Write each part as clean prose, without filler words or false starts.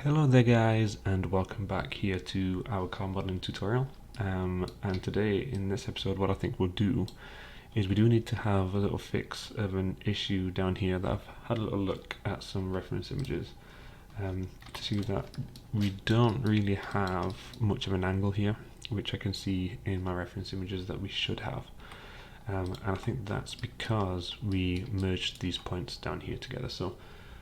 Hello there guys, and welcome back here to our car modeling tutorial. And today in this episode what I think we'll do is we do need to have a little fix of an issue down here that I've had a little look at some reference images to see that we don't really have much of an angle here, which I can see in my reference images that we should have. And I think that's because we merged these points down here together. So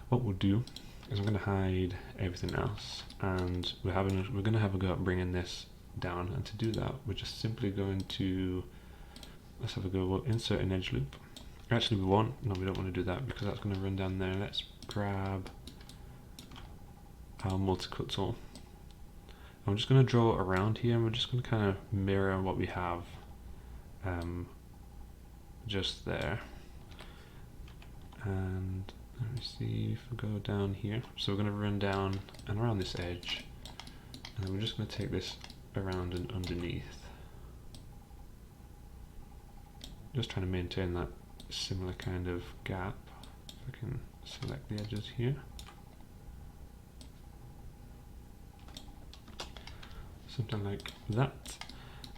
what we'll do is I'm going to hide everything else, and we're going to have a go at bringing this down. And to do that, we're just simply going to, let's have a go. We'll insert an edge loop. Actually, we don't want to do that because that's going to run down there. Let's grab our multi-cut tool. I'm just going to draw around here, and we're just going to kind of mirror what we have just there. And let me see if we go down here. So we're going to run down and around this edge, and then we're just going to take this around and underneath. Just trying to maintain that similar kind of gap. If I can select the edges here. Something like that.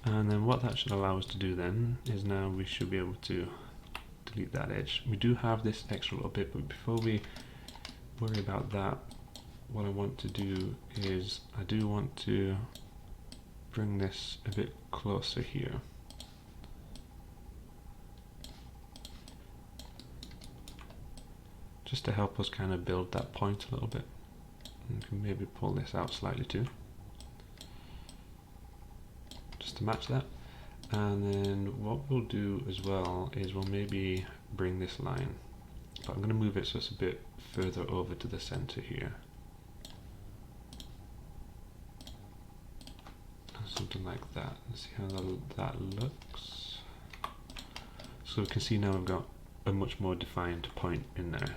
And then what that should allow us to do then is now we should be able to delete that edge. We do have this extra little bit, but before we worry about that, what I want to do is I do want to bring this a bit closer here. Just to help us kind of build that point a little bit. And we can maybe pull this out slightly too, just to match that. And then what we'll do as well is we'll maybe bring this line, but I'm going to move it so it's a bit further over to the center here. Something like that. Let's see how that looks. So we can see now we've got a much more defined point in there,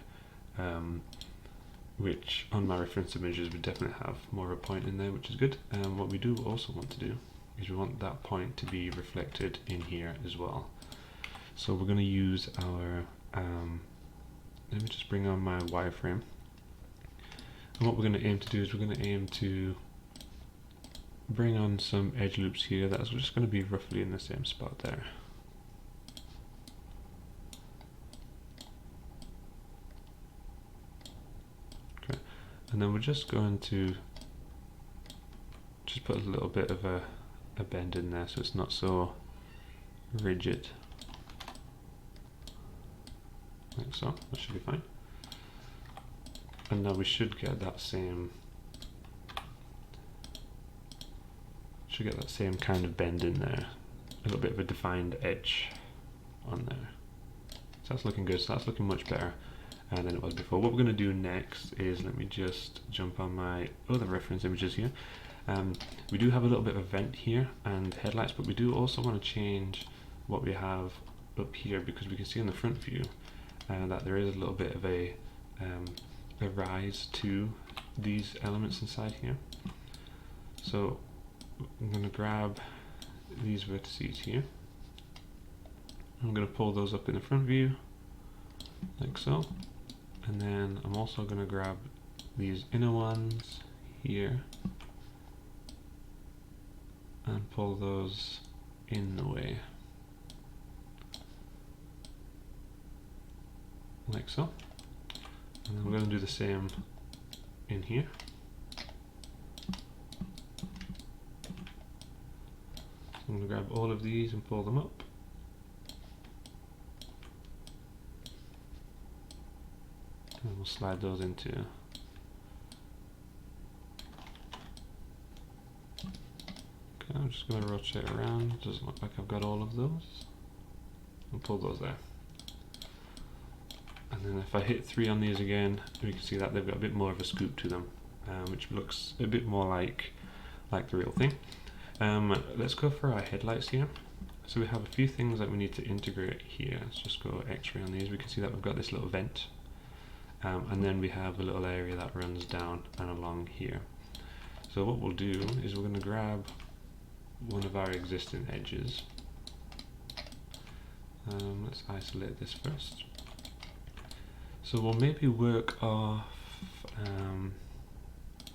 which on my reference images we definitely have more of a point in there, which is good. What we do also want to do is we want that point to be reflected in here as well. So we're going to use our, let me just bring on my wireframe. And what we're going to aim to do is we're going to aim to bring on some edge loops here. That's just going to be roughly in the same spot there. Okay, and then we're just going to just put a little bit of a bend in there so it's not so rigid, like so. That should be fine. And now we should get that same kind of bend in there, a little bit of a defined edge on there. So that's looking good. So that's looking much better than it was before. What we're going to do next is, let me just jump on my other reference images here. We do have a little bit of a vent here and headlights, but we do also want to change what we have up here, because we can see in the front view that there is a little bit of a rise to these elements inside here. So I'm going to grab these vertices here. I'm going to pull those up in the front view, like so. And then I'm also going to grab these inner ones here and pull those in the way, like so. And then we're going to do the same in here. So I'm going to grab all of these and pull them up. And we'll slide those into. Okay, I'm just going to rotate around. Doesn't look like I've got all of those. And pull those there. And then if I hit 3 on these again, we can see that they've got a bit more of a scoop to them, which looks a bit more like the real thing. Let's go for our headlights here. So we have a few things that we need to integrate here. Let's just go X-ray on these. We can see that we've got this little vent, and then we have a little area that runs down and along here. So what we'll do is we're going to grab one of our existing edges. Let's isolate this first. So we'll maybe work off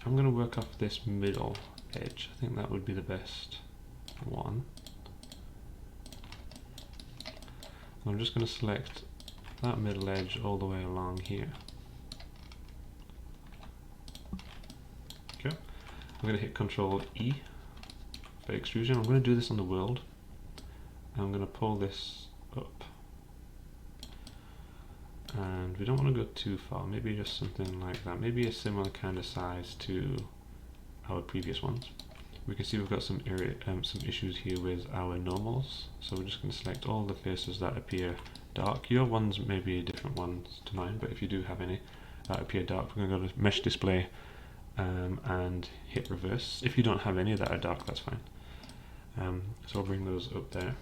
I'm going to work off this middle edge. I think that would be the best one. And I'm just going to select that middle edge all the way along here. Okay, I'm going to hit Control E for extrusion. I'm going to do this on the world. I'm going to pull this up. And we don't want to go too far, maybe just something like that, maybe a similar kind of size to our previous ones. We can see we've got some issues here with our normals, so we're just going to select all the faces that appear dark. Your ones may be different ones to mine, but if you do have any that appear dark, we're going to go to Mesh Display and hit Reverse. If you don't have any that are dark, that's fine. So I'll bring those up there.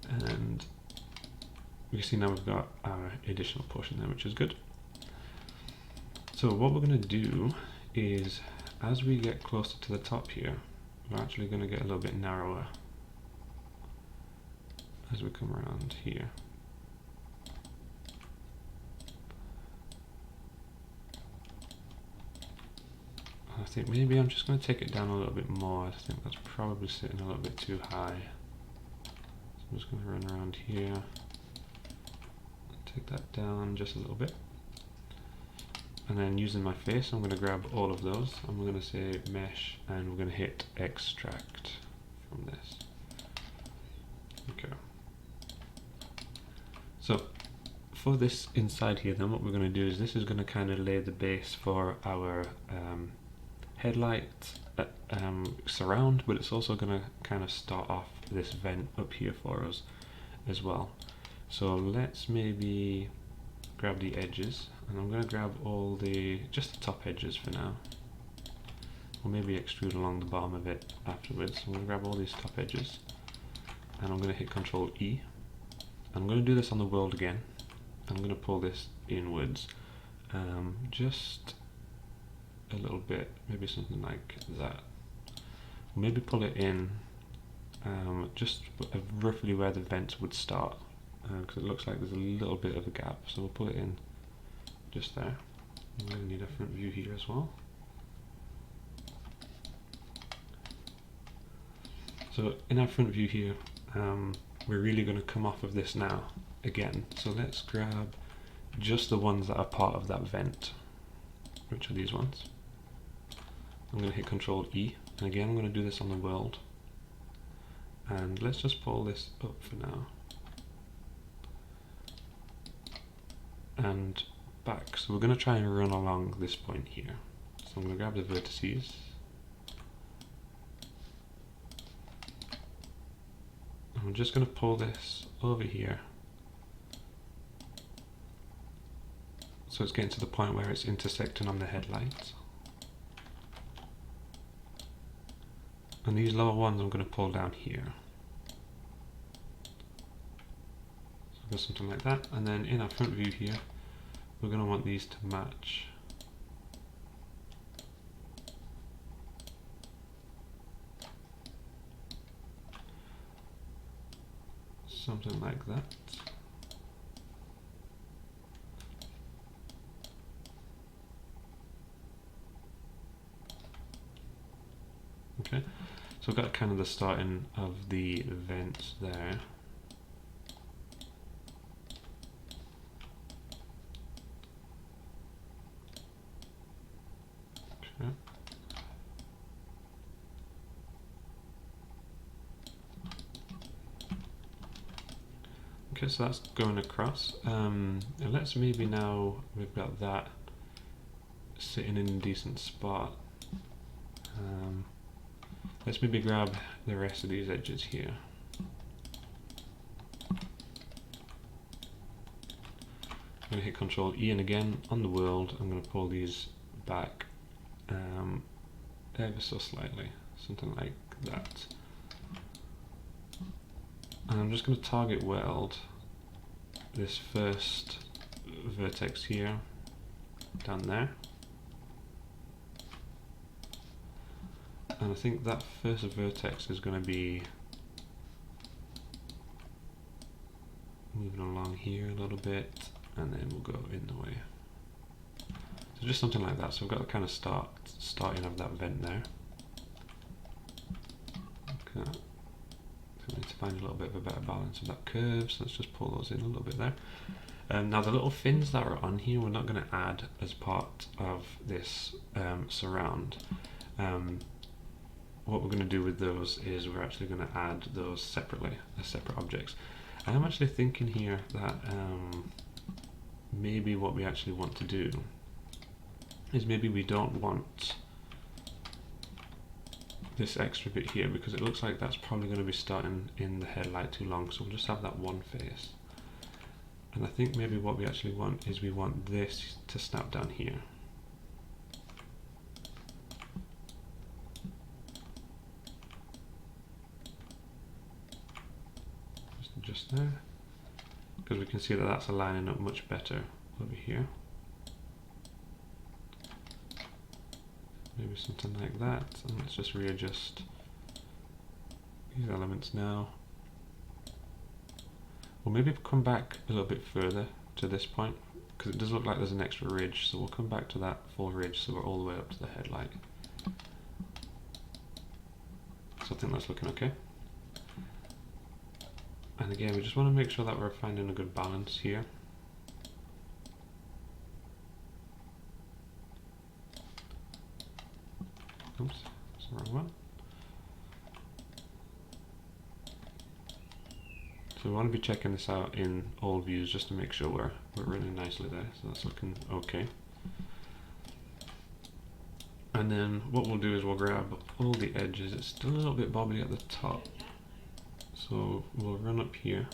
And we can see now we've got our additional portion there, which is good. So what we're going to do is, as we get closer to the top here, we're actually going to get a little bit narrower as we come around here. I think maybe I'm just going to take it down a little bit more. I think that's probably sitting a little bit too high. So I'm just going to run around here. Take that down just a little bit. And then using my face, I'm going to grab all of those. And we're going to say Mesh, and we're going to hit Extract from this. Okay. So for this inside here, then what we're going to do is this is going to kind of lay the base for our headlight surround, but it's also going to kind of start off this vent up here for us as well. So let's maybe grab the edges, and I'm going to grab all just the top edges for now. Or maybe extrude along the bottom of it afterwards. So I'm going to grab all these top edges, and I'm going to hit Control E. I'm going to do this on the world again. I'm going to pull this inwards, just a little bit, maybe something like that. Maybe pull it in just roughly where the vents would start, because it looks like there's a little bit of a gap, so we'll pull it in just there. I'm going to need a front view here as well. So in our front view here, we're really going to come off of this now again. So let's grab just the ones that are part of that vent, which are these ones. I'm going to hit Control E, and again I'm going to do this on the world. And let's just pull this up for now. And back. So we're going to try and run along this point here. So I'm going to grab the vertices. And I'm just going to pull this over here. So it's getting to the point where it's intersecting on the headlights. And these lower ones I'm going to pull down here. So go something like that. And then in our front view here, we're going to want these to match. Something like that. Okay, so we've got kind of the starting of the vents there. Okay. Okay, so that's going across. And let's maybe now, we've got that sitting in a decent spot. Let's maybe grab the rest of these edges here. I'm going to hit Control E, and again on the world I'm going to pull these back ever so slightly, something like that. And I'm just going to target weld this first vertex here down there. And I think that first vertex is going to be moving along here a little bit, and then we'll go in the way. So just something like that. So we've got the kind of starting of that vent there. Okay. So we need to find a little bit of a better balance of that curve. So let's just pull those in a little bit there. Now the little fins that are on here, we're not going to add as part of this surround. What we're going to do with those is we're actually going to add those separately as separate objects. And I'm actually thinking here that maybe what we actually want to do is maybe we don't want this extra bit here, because it looks like that's probably going to be starting in the headlight too long, so we'll just have that one face. And I think maybe what we actually want is we want this to snap down here. Just there, because we can see that that's aligning up much better over here. Maybe something like that, and let's just readjust these elements now. We'll maybe come back a little bit further to this point, because it does look like there's an extra ridge, so we'll come back to that full ridge so we're all the way up to the headlight. So I think that's looking okay. And again, we just want to make sure that we're finding a good balance here. Oops, that's the wrong one. So we want to be checking this out in all views just to make sure we're running nicely there. So that's looking okay. And then what we'll do is we'll grab all the edges. It's still a little bit bobbly at the top. So we'll run up here.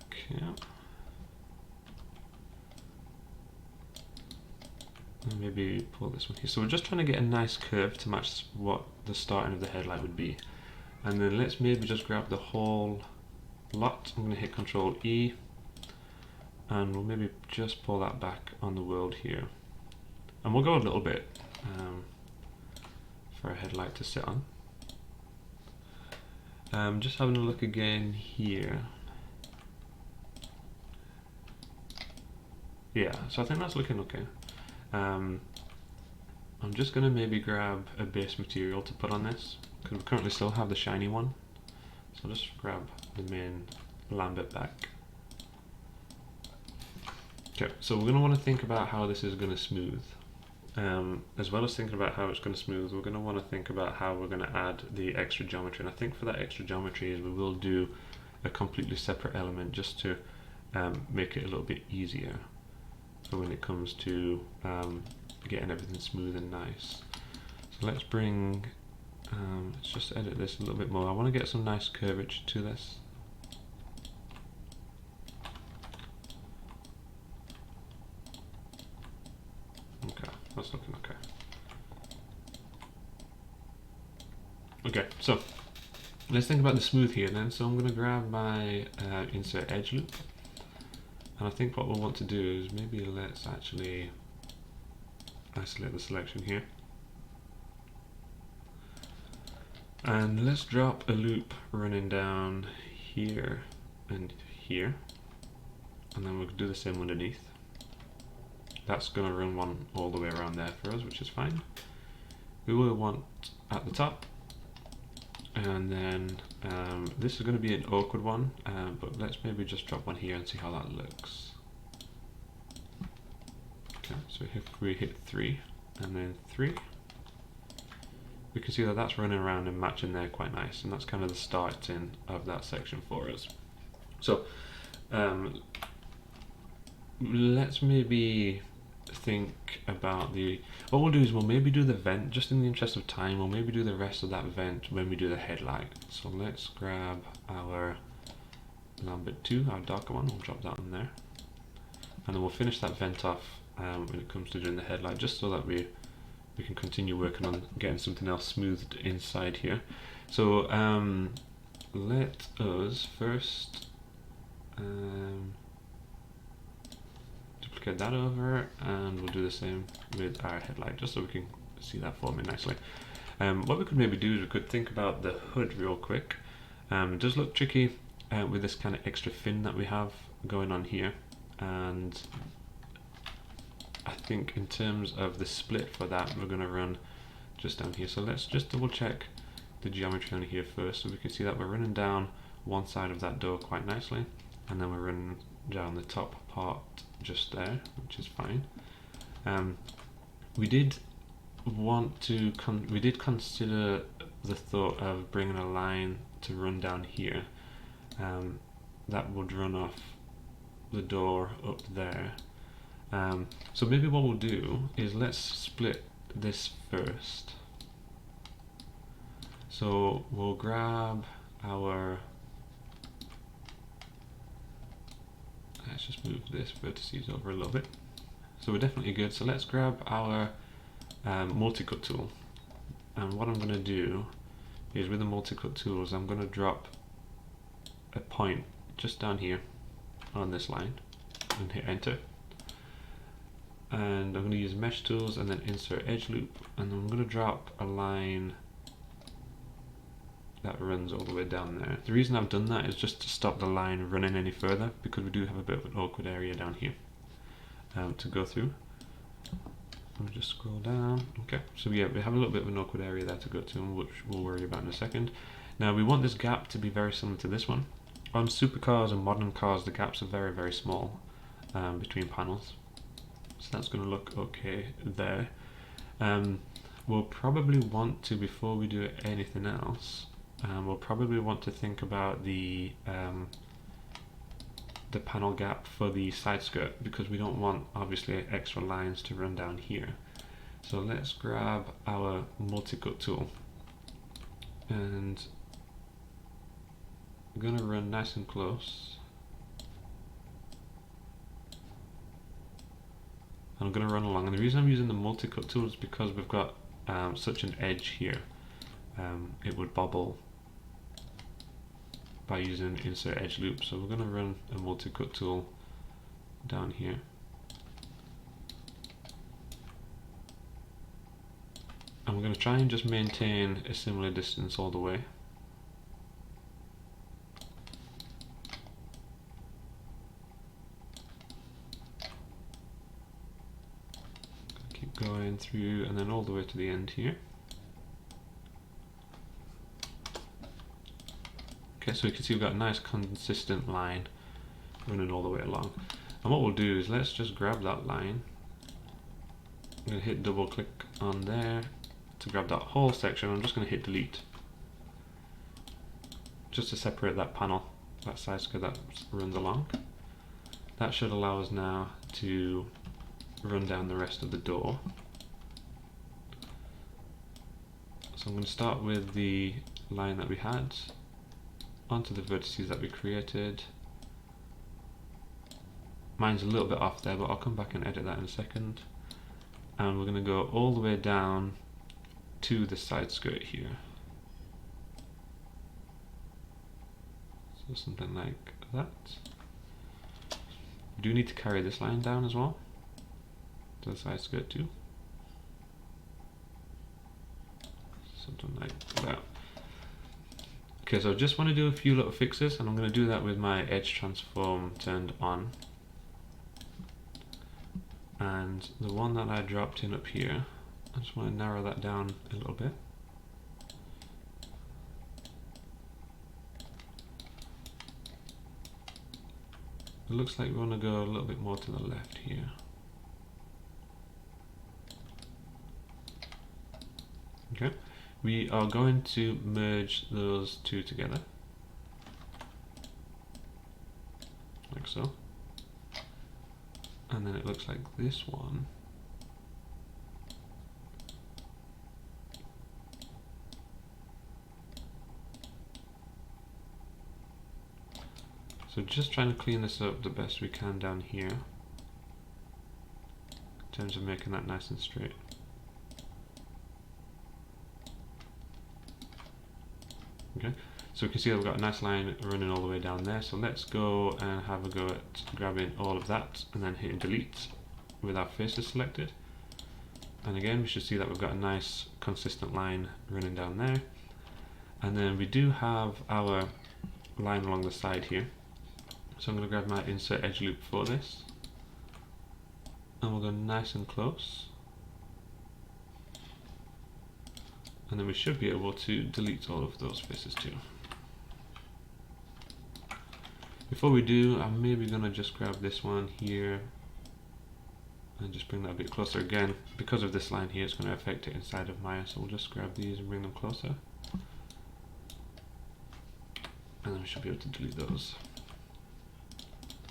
Okay. And maybe pull this one here. So we're just trying to get a nice curve to match what the starting of the headlight would be. And then let's maybe just grab the whole lot. I'm going to hit Control E. And we'll maybe just pull that back on the world here. And we'll go a little bit for a headlight to sit on. Just having a look again here. Yeah, so I think that's looking okay. I'm just going to maybe grab a base material to put on this, because we currently still have the shiny one. So I'll just grab the main Lambert back. Okay, so we're going to want to think about how this is going to smooth. As well as thinking about how it's going to smooth, we're going to want to think about how we're going to add the extra geometry. And I think for that extra geometry is we will do a completely separate element just to make it a little bit easier for when it comes to getting everything smooth and nice. So let's bring, let's just edit this a little bit more. I want to get some nice curvature to this. Okay, that's looking okay. Okay, so let's think about the smooth here then. So I'm going to grab my insert edge loop. And I think what we'll want to do is maybe let's actually isolate the selection here. And let's drop a loop running down here and here. And then we'll do the same underneath. That's going to run one all the way around there for us, which is fine. We will want at the top. And then this is going to be an awkward one, but let's maybe just drop one here and see how that looks. Okay, so if we hit 3 and then 3, we can see that that's running around and matching there quite nice, and that's kind of the starting of that section for us. So let's maybe think about what we'll do is we'll maybe do the vent, just in the interest of time. We'll maybe do the rest of that vent when we do the headlight. So let's grab our Lambert 2, our darker one, we'll drop that in there, and then we'll finish that vent off when it comes to doing the headlight, just so that we can continue working on getting something else smoothed inside here. So let us first duplicate that over, and we'll do the same with our headlight, just so we can see that forming nicely. What we could maybe do is we could think about the hood real quick. It does look tricky with this kind of extra fin that we have going on here. and I think in terms of the split for that, we're going to run just down here. So let's just double check the geometry on here first, so we can see that we're running down one side of that door quite nicely, and then we're running down the top part just there, which is fine. We did consider the thought of bringing a line to run down here that would run off the door up there. So maybe what we'll do is let's split this first. So we'll grab our, let's just move this vertices over a little bit. So we're definitely good. So let's grab our multi-cut tool. And what I'm going to do is with the multi-cut tools, I'm going to drop a point just down here on this line and hit enter. And I'm going to use mesh tools and then insert edge loop, and I'm going to drop a line that runs all the way down there. The reason I've done that is just to stop the line running any further, because we do have a bit of an awkward area down here to go through. Let me just scroll down. Okay, so yeah, we have a little bit of an awkward area there to go to, which we'll worry about in a second. Now we want this gap to be very similar to this one. On supercars and modern cars, the gaps are very, very small between panels. So that's going to look okay there. We'll probably want to, before we do anything else, we'll probably want to think about the panel gap for the side skirt, because we don't want obviously extra lines to run down here. So let's grab our multi-cut tool, and I'm going to run nice and close. And I'm going to run along, and the reason I'm using the multi-cut tool is because we've got such an edge here. It would bobble by using insert edge loop, so we're going to run a multi-cut tool down here. And we're going to try and just maintain a similar distance all the way. Keep going through and then all the way to the end here. Okay, so we can see we've got a nice consistent line running all the way along. And what we'll do is let's just grab that line. I'm going to hit double click on there to grab that whole section. I'm just going to hit delete, just to separate that panel, that side skirt that runs along. That should allow us now to run down the rest of the door. So I'm going to start with the line that we had onto the vertices that we created. Mine's a little bit off there, but I'll come back and edit that in a second. And we're going to go all the way down to the side skirt here. So something like that. We do need to carry this line down as well to the side skirt too. Something like that. Okay, so I just want to do a few little fixes, and I'm going to do that with my edge transform turned on. And the one that I dropped in up here, I just want to narrow that down a little bit. It looks like we want to go a little bit more to the left here. Okay. We are going to merge those two together, like so. And then it looks like this one so just trying to clean this up the best we can down here in terms of making that nice and straight. Okay, so we can see that we've got a nice line running all the way down there. So let's go and have a go at grabbing all of that and then hitting delete with our faces selected. And again, we should see that we've got a nice consistent line running down there. And then we do have our line along the side here. So I'm going to grab my insert edge loop for this. and we'll go nice and close, and then we should be able to delete all of those faces too. Before we do, I'm maybe going to just grab this one here and just bring that a bit closer. Again, because of this line here, it's going to affect it inside of Maya, so we'll just grab these and bring them closer, and then we should be able to delete those.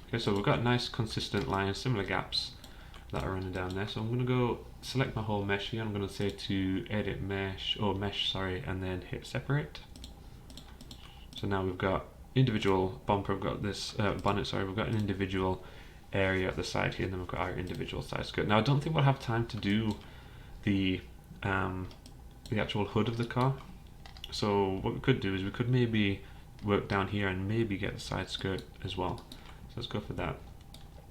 Okay, so we've got nice consistent lines, similar gaps that are running down there. So I'm going to go select my whole mesh here. I'm going to say to edit mesh, or mesh, sorry, and then hit separate. So now we've got individual bumper, we've got this bonnet, sorry, we've got an individual area at the side here, and then we've got our individual side skirt. Now I don't think we'll have time to do the actual hood of the car. So what we could do is we could maybe work down here and maybe get the side skirt as well. So let's go for that.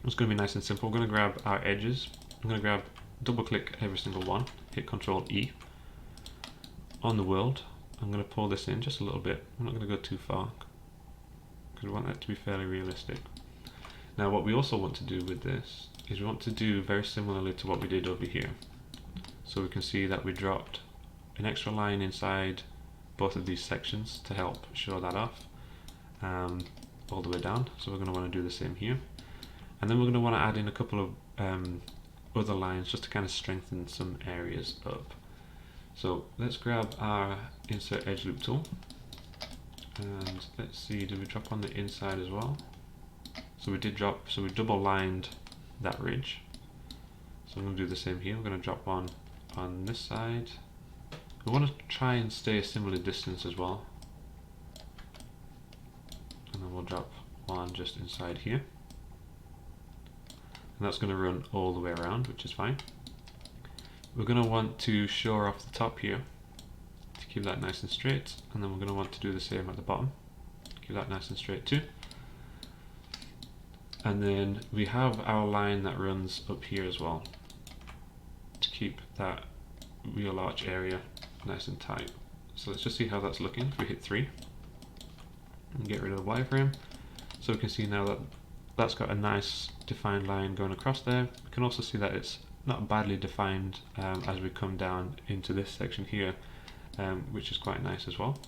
It's going to be nice and simple. We're going to grab our edges. I'm going to grab, double click every single one, hit Control E. On the world, I'm going to pull this in just a little bit. I'm not going to go too far because we want that to be fairly realistic. Now what we also want to do with this is we want to do very similarly to what we did over here. So we can see that we dropped an extra line inside both of these sections to help show that off all the way down. So we're going to want to do the same here. And then we're going to want to add in a couple of other lines just to kind of strengthen some areas up. So let's grab our insert edge loop tool, and let's see, did we drop on the inside as well? So we did drop, so we double lined that ridge. So I'm going to do the same here. We're going to drop one on this side. We want to try and stay a similar distance as well. And then we'll drop one just inside here. And that's going to run all the way around, which is fine. We're going to want to shore off the top here to keep that nice and straight, and then we're going to want to do the same at the bottom, keep that nice and straight too. And then we have our line that runs up here as well to keep that wheel arch area nice and tight. So let's just see how that's looking. If we hit 3 and get rid of the wireframe, so we can see now that that's got a nice defined line going across there. We can also see that it's not badly defined as we come down into this section here, which is quite nice as well.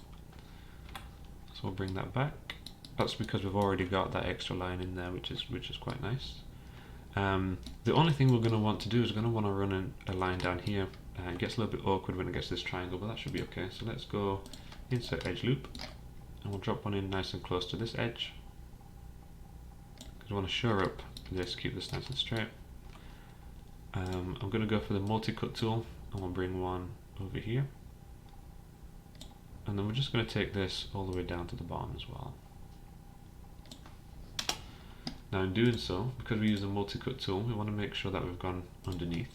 So we'll bring that back. That's because we've already got that extra line in there, which is quite nice. The only thing we're going to want to do is we're going to want to run a line down here. It gets a little bit awkward when it gets this triangle, but that should be okay. So let's go insert edge loop, and we'll drop one in nice and close to this edge. I want to shore up this, keep this nice and straight. I'm going to go for the multi-cut tool, and we'll bring one over here. And then we're just going to take this all the way down to the bottom as well. Now in doing so, because we use the multi-cut tool, we want to make sure that we've gone underneath.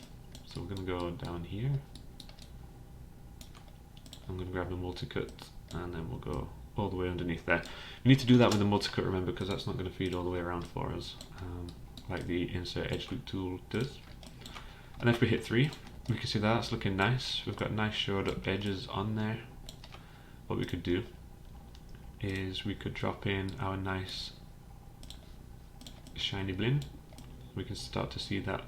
So we're going to go down here. I'm going to grab the multi-cut, and then we'll go all the way underneath there. We need to do that with the multi-cut, remember, because that's not going to feed all the way around for us, like the insert edge loop tool does. And if we hit 3, we can see that that's looking nice. We've got nice shored up edges on there. What we could do is we could drop in our nice shiny blend. We can start to see that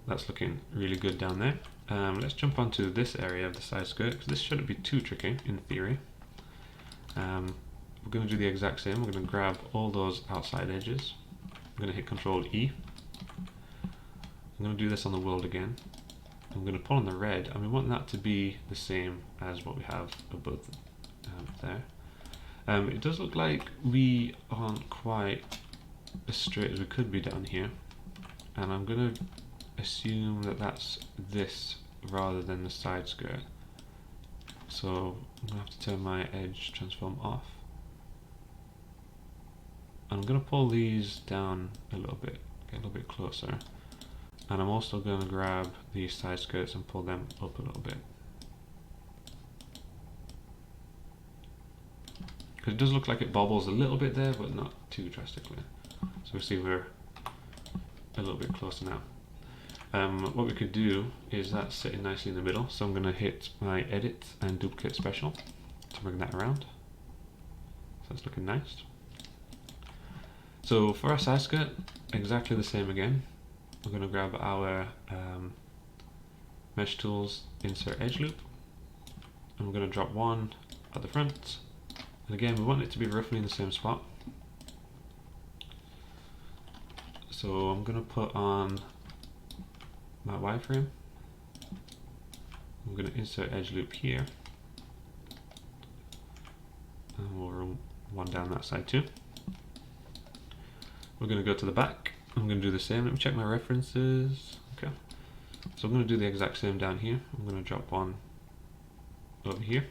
that's looking really good down there. Let's jump onto this area of the side skirt, because this shouldn't be too tricky in theory. We're going to do the exact same. We're going to grab all those outside edges. I'm going to hit Control E. I'm going to do this on the world again. I'm going to pull on the red, and we want that to be the same as what we have above there. It does look like we aren't quite as straight as we could be down here, and I'm going to assume that that's this rather than the side skirt. So I'm going to have to turn my edge transform off. And I'm going to pull these down a little bit, get a little bit closer. And I'm also going to grab these side skirts and pull them up a little bit. Because it does look like it bobbles a little bit there, but not too drastically. So we see we're a little bit closer now. What we could do is that's sitting nicely in the middle, so I'm going to hit my edit and duplicate special to bring that around. So it's looking nice. So for our side skirt, exactly the same again. we're going to grab our mesh tools, insert edge loop, and we're going to drop one at the front. And again, we want it to be roughly in the same spot. So I'm going to put on my wireframe. I'm going to insert edge loop here, and we'll run one down that side too. We're going to go to the back. I'm going to do the same. Let me check my references. Okay. So I'm going to do the exact same down here. I'm going to drop one over here.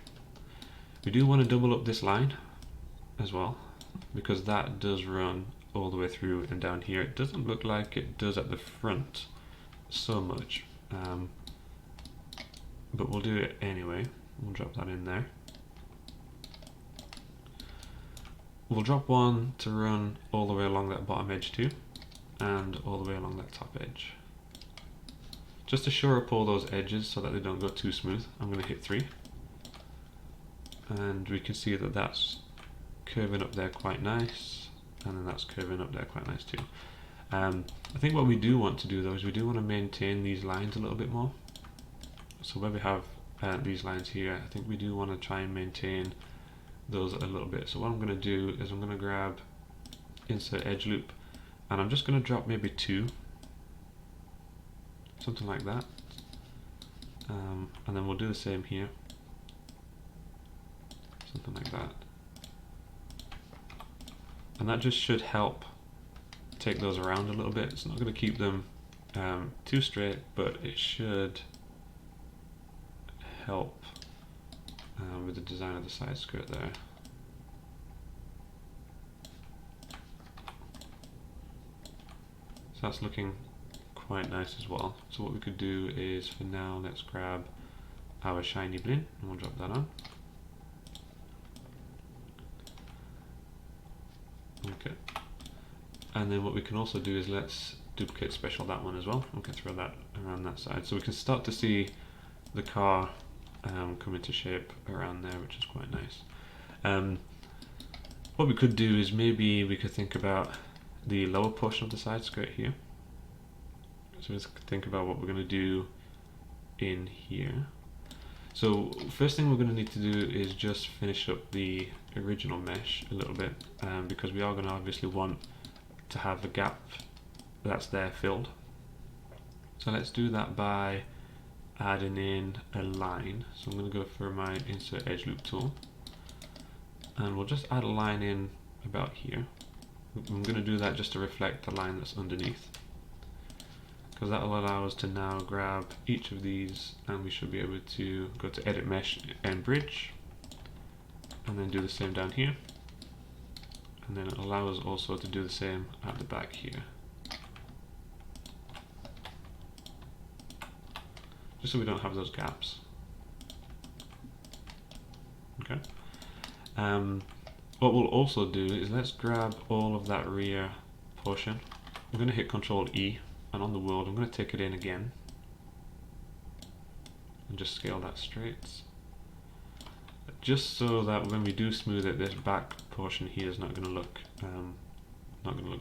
We do want to double up this line as well, because that does run all the way through and down here. It doesn't look like it does at the front so much, but we'll do it anyway. We'll drop that in there. We'll drop one to run all the way along that bottom edge too, and all the way along that top edge. Just to shore up all those edges so that they don't go too smooth, I'm going to hit 3. And we can see that that's curving up there quite nice, and then that's curving up there quite nice too. I think what we do want to do though is we do want to maintain these lines a little bit more. So where we have these lines here, I think we do want to try and maintain those a little bit. So what I'm going to do is I'm going to grab insert edge loop, and I'm just going to drop maybe 2, something like that, and then we'll do the same here, something like that, and that just should help take those around a little bit. It's not going to keep them too straight, but it should help with the design of the side skirt there. So that's looking quite nice as well. So what we could do is, for now, let's grab our shiny blin and we'll drop that on. Okay. And then what we can also do is let's duplicate special that one as well. We can throw that around that side. So we can start to see the car come into shape around there, which is quite nice. What we could do is maybe we could think about the lower portion of the side skirt here. So let's think about what we're going to do in here. So first thing we're going to need to do is just finish up the original mesh a little bit, because we are going to obviously want to have a gap that's there filled. So let's do that by adding in a line. So I'm going to go for my insert edge loop tool, and we'll just add a line in about here. I'm going to do that just to reflect the line that's underneath, because that will allow us to now grab each of these, and we should be able to go to edit mesh and bridge, and then do the same down here, and then it allows us also to do the same at the back here, just so we don't have those gaps. Okay. What we'll also do is let's grab all of that rear portion. I'm going to hit Control E, and on the world I'm going to take it in again and just scale that straight, just so that when we do smooth it, this back portion here is not going to look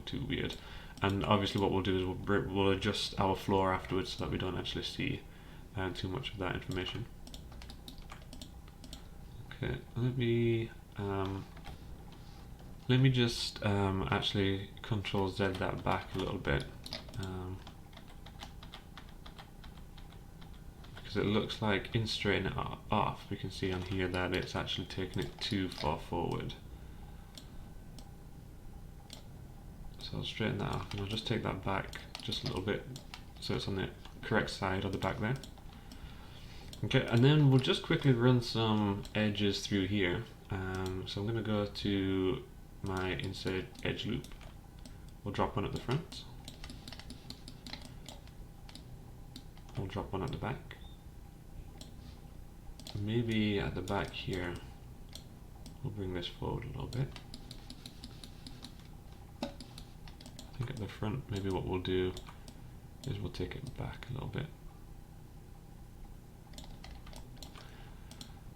too weird. And obviously what we'll do is we'll adjust our floor afterwards so that we don't actually see too much of that information. Okay, let me just actually Control Z that back a little bit, because it looks like in straightening it off, we can see on here that it's actually taking it too far forward. So I'll straighten that off, and I'll just take that back just a little bit so it's on the correct side of the back there. Okay, and then we'll just quickly run some edges through here. So I'm going to go to my insert edge loop. We'll drop one at the front. We'll drop one at the back. Maybe at the back here, we'll bring this forward a little bit. I think at the front, maybe what we'll do is we'll take it back a little bit.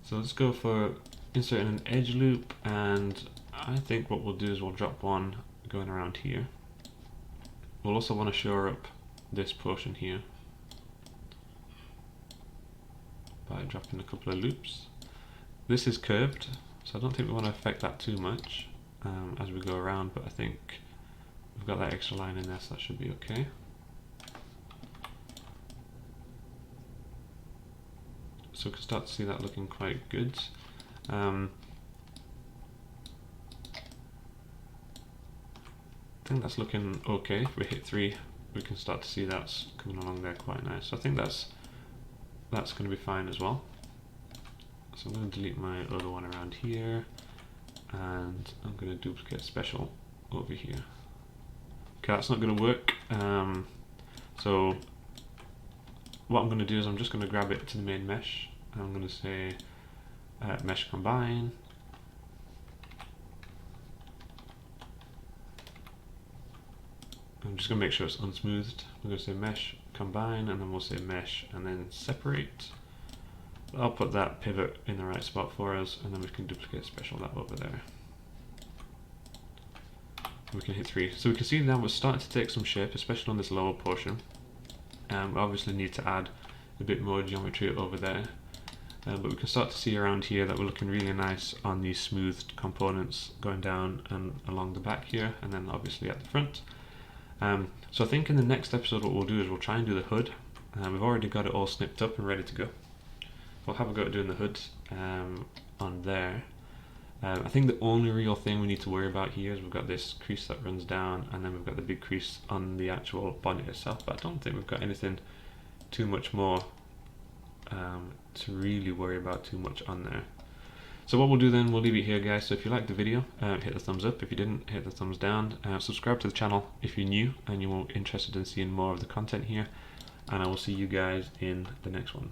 So let's go for inserting an edge loop, and I think what we'll do is we'll drop one going around here. We'll also want to shore up this portion here by dropping a couple of loops. This is curved, so I don't think we want to affect that too much as we go around, but I think we've got that extra line in there, so that should be okay. So we can start to see that looking quite good. I think that's looking okay. If we hit 3, we can start to see that's coming along there quite nice. So I think that's going to be fine as well. So I'm going to delete my other one around here, and I'm going to duplicate special over here. Okay, that's not going to work. So what I'm going to do is I'm just going to grab it to the main mesh. I'm going to say mesh combine. I'm just going to make sure it's unsmoothed. We're going to say mesh combine, and then we'll say mesh and then separate. I'll put that pivot in the right spot for us, and then we can duplicate special that over there. We can hit 3. So we can see now we're starting to take some shape, especially on this lower portion. We obviously need to add a bit more geometry over there. But we can start to see around here that we're looking really nice on these smoothed components going down and along the back here, and then obviously at the front. So I think in the next episode what we'll do is we'll try and do the hood. We've already got it all snipped up and ready to go. We'll have a go at doing the hood on there. I think the only real thing we need to worry about here is we've got this crease that runs down, and then we've got the big crease on the actual bonnet itself, but I don't think we've got anything too much more to really worry about too much on there. So what we'll do then, we'll leave it here, guys. So if you liked the video, hit the thumbs up. If you didn't, hit the thumbs down. Subscribe to the channel if you're new and you're interested in seeing more of the content here, and I will see you guys in the next one.